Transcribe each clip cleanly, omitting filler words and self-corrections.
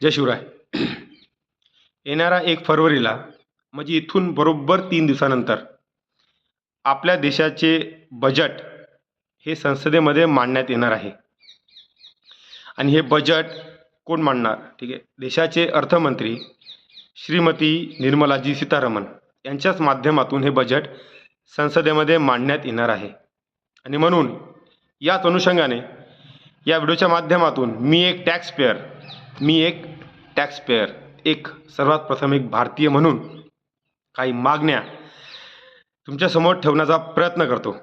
जय शिवराय. येणारा 1 फरवरीला म्हणजे इथून बरोबर 3 दिवसानंतर आपल्या देशाचे बजेट हे संसदेमध्ये मांडण्यात येणार आहे. आणि हे बजेट कोण मांडणार? ठीक आहे, देशाचे अर्थमंत्री श्रीमती निर्मलाजी सीतारामन यांच्याच माध्यमातून हे बजेट संसदेमध्ये मांडण्यात येणार आहे. आणि म्हणून याच अनुषंगाने या व्हिडिओच्या माध्यमातून मी एक टॅक्सपेयर एक सर्वात प्रथम एक भारतीय म्हणून काही मागण्या तुमच्यासमोर ठेवण्याचा प्रयत्न करतो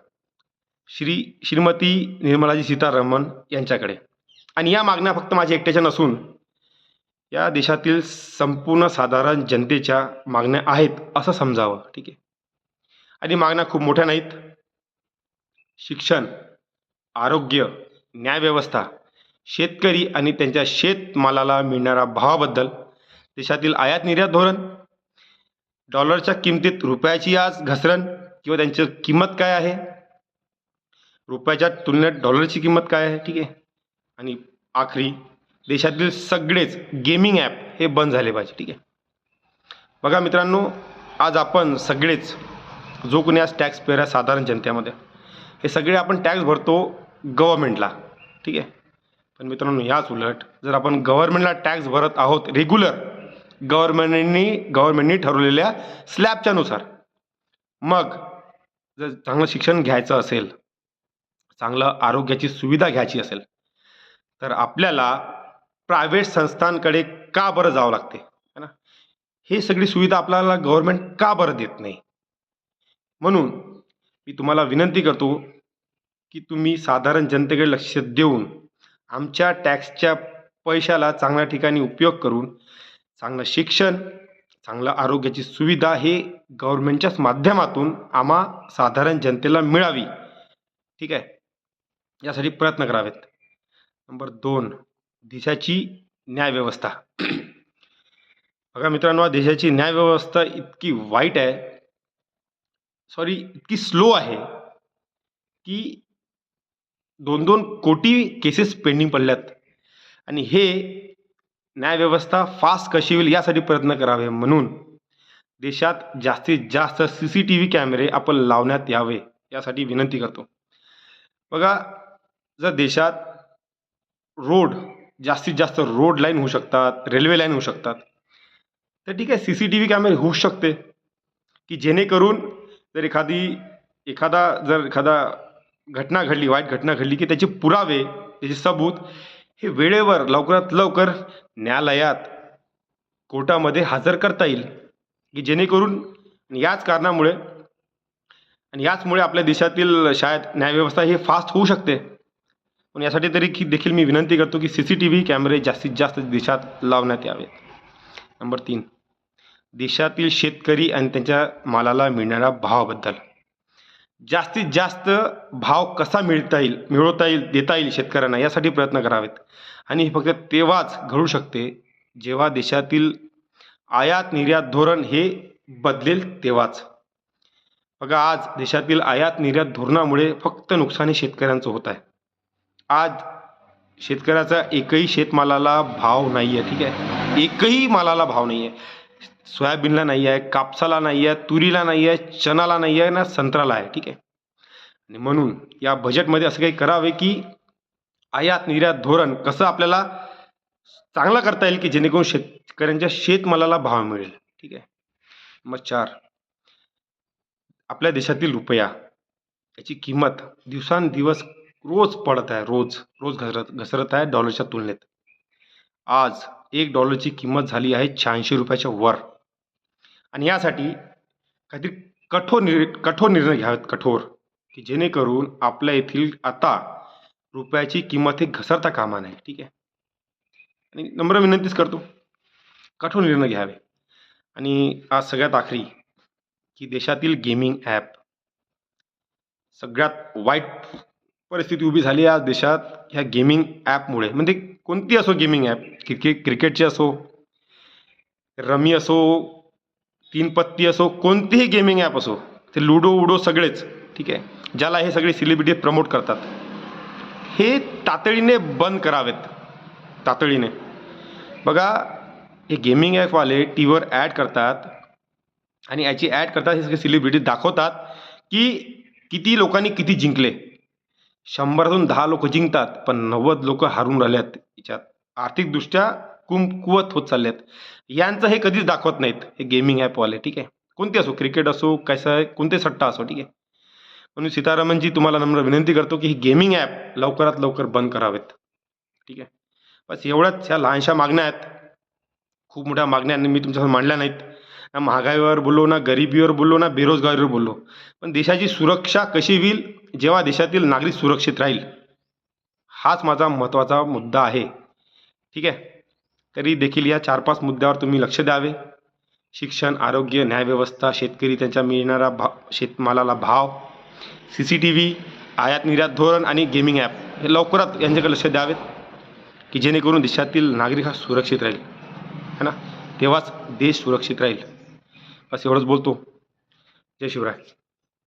श्रीमती निर्मलाजी सीतारामन यांच्याकडे. आणि या मागण्या फक्त माझ्या एकट्याच्या नसून या देशातील संपूर्ण साधारण जनतेच्या मागण्या आहेत असं समजावं. ठीक आहे. आणि मागण्या खूप मोठ्या नाहीत. शिक्षण, आरोग्य, न्यायव्यवस्था, शेतकरी आणि त्यांच्या शेतमालाला मिळणाऱ्या भावाबद्दल, देशातील आयात निर्यात धोरण, डॉलरच्या किमतीत रुपयाची आज घसरण किंवा त्यांची किंमत काय आहे, रुपयाच्या तुलनेत डॉलरची किंमत काय आहे. ठीक आहे. आणि आखरी देशातील सगळेच गेमिंग ॲप हे बंद झाले पाहिजे. ठीक आहे. बघा मित्रांनो, आज आपण सगळेच जो कोणी आज टॅक्स पेअर आहे साधारण जनतेमध्ये, हे सगळे आपण टॅक्स भरतो गव्हर्नमेंटला. ठीक आहे. पण मित्रांनो, याच उलट जर आपण गव्हर्नमेंटला टॅक्स भरत आहोत रेग्युलर गव्हर्नमेंटनी ठरवलेल्या स्लॅबच्या नुसार, मग जर चांगलं शिक्षण घ्यायचं असेल, चांगलं आरोग्याची सुविधा घ्यायची असेल, तर आपल्याला प्रायव्हेट संस्थांकडे का बरं जावं लागते है ना? हे सगळी सुविधा आपल्याला गव्हर्नमेंट का बरं देत नाही? म्हणून मी तुम्हाला विनंती करतो की तुम्ही साधारण जनतेकडे लक्ष देऊन आमच्या टॅक्सच्या पैशाला चांगल्या ठिकाणी उपयोग करून चांगलं शिक्षण, चांगलं आरोग्याची सुविधा हे गव्हर्नमेंटच्याच माध्यमातून आम्हा साधारण जनतेला मिळावी. ठीक आहे. यासाठी प्रयत्न करावेत. नंबर 2, देशाची न्यायव्यवस्था. बघा मित्रांनो, देशाची न्यायव्यवस्था इतकी वाईट आहे, इतकी स्लो आहे की 2-2 कोटी केसेस पेंडिंग पडल्यात. आणि हे न्यायव्यवस्था फास्ट कशी होईल यासाठी प्रयत्न करावे. म्हणून देशात जास्तीत जास्त CCTV कॅमेरे आपण लावण्यात यावे यासाठी विनंती करतो. बघा, जर देशात जास्तीत जास्त रोड लाईन होऊ शकतात, रेल्वे लाईन होऊ शकतात, तर ठीक आहे, CCTV कॅमेरे होऊ शकते की जेणेकरून जर एखादा घटना घडली, वाईट घटना घडली, की त्याचे पुरावे, त्याचे सबूत हे वेळेवर लवकरात लवकर न्यायालयात, कोर्टामध्ये हजर करता येईल, की जेणेकरून याचमुळे आपल्या देशातील शायद न्यायव्यवस्था ही फास्ट होऊ शकते. पण यासाठी देखील मी विनंती करतो की CCTV कॅमेरे जास्तीत जास्त देशात लावण्यात यावेत. नंबर 3, देशातील शेतकरी आणि त्यांच्या मालाला मिळणाऱ्या भावाबद्दल जास्तीत जास्त भाव कसा देता येईल शेतकऱ्यांना यासाठी प्रयत्न करावेत. आणि हे फक्त तेव्हाच घडू शकते जेव्हा देशातील आयात निर्यात धोरण हे बदलेल तेव्हाच. बघा, आज देशातील आयात निर्यात धोरणामुळे फक्त नुकसान शेतकऱ्यांचं होत आहे. आज शेतकऱ्याचा एकही शेतमालाला भाव नाही आहे. ठीक आहे. एकही मालाला भाव नाही आहे. सोयाबीनला नाही आहे, कापसाला नाही आहे, तुरीला नाही आहे, चणाला नाही आहे ना संत्र्याला आहे. ठीक आहे. आणि म्हणून या बजेटमध्ये असं काही करावे की आयात निर्यात धोरण कसं आपल्याला चांगलं करता येईल की जेणेकरून शेतकऱ्यांच्या शेतमालाला भाव मिळेल. ठीक आहे. नंबर 4, आपल्या देशातील रुपया याची किंमत दिवसांदिवस रोज पडत आहे, रोज घसरत आहे डॉलरच्या तुलनेत. आज $1 किंमत झाली आहे 86 रुपयाच्या वर. आणि यासाठी काहीतरी कठोर निर्णय घ्यावेत, की जेणेकरून आपल्या येथील आता रुपयाची किंमत हे घसरता कामा नये. ठीक आहे. आणि नम्र विनंतीच करतो, कठोर निर्णय घ्यावे. आणि आज सगळ्यात आखरी की देशातील गेमिंग ॲप, सगळ्यात वाईट परिस्थिती उभी झाली आज देशात ह्या गेमिंग ॲपमुळे. म्हणजे कोणती असो गेमिंग ॲप, क्रिकेटची असो, रमी असो, 3 पत्ती असो, कोणतीही गेमिंग ॲप असो, ते लुडो सगळेच. ठीक आहे. ज्याला हे सगळे सेलिब्रिटी प्रमोट करतात, हे तातडीने बंद करावेत, तातडीने. बघा, हे गेमिंग ॲपवाले टी व्हीवर ॲड करतात आणि याची ॲड करतात, हे सगळे सेलिब्रिटी दाखवतात की किती लोकांनी किती जिंकले. 100तून 10 लोक जिंकतात, पण 90 लोक हारून राहिल्यात. याच्यात आर्थिकदृष्ट्या कुवत होत चालल्यात. यांचं हे कधीच दाखवत नाहीत हे गेमिंग ॲपवाले. ठीक आहे, कोणते असो, क्रिकेट असो, कसं आहे, कोणते सट्टा असो. ठीक आहे, म्हणून सीतारामनजी तुम्हाला नम्र विनंती करतो की हे गेमिंग ॲप लवकरात लवकर बंद करावेत. ठीक आहे, बस एवढ्याच ह्या लहानशा मागण्या आहेत. खूप मोठ्या मागण्या मी तुमच्यासमोर मांडल्या नाहीत. ना महागाईवर बोललो, ना गरिबीवर बोललो, ना बेरोजगारीवर बोललो. पण देशाची सुरक्षा कशी होईल जेव्हा देशातील नागरिक सुरक्षित राहील, हाच माझा महत्त्वाचा मुद्दा आहे. ठीक आहे, तरी देखील या 4-5 मुद्द्यावर तुम्ही लक्ष द्यावे. शिक्षण, आरोग्य, न्यायव्यवस्था, शेतकरी त्यांच्या मिळणारा शेतमालाला भाव, CCTV, आयात निर्यात धोरण आणि गेमिंग ॲप हे लवकरात यांच्याकडे लक्ष द्यावेत की जेणेकरून देशातील नागरिक हा सुरक्षित राहील, है ना. तेव्हाच देश सुरक्षित राहील. बस एवढंच बोलतो. जय शिवराय.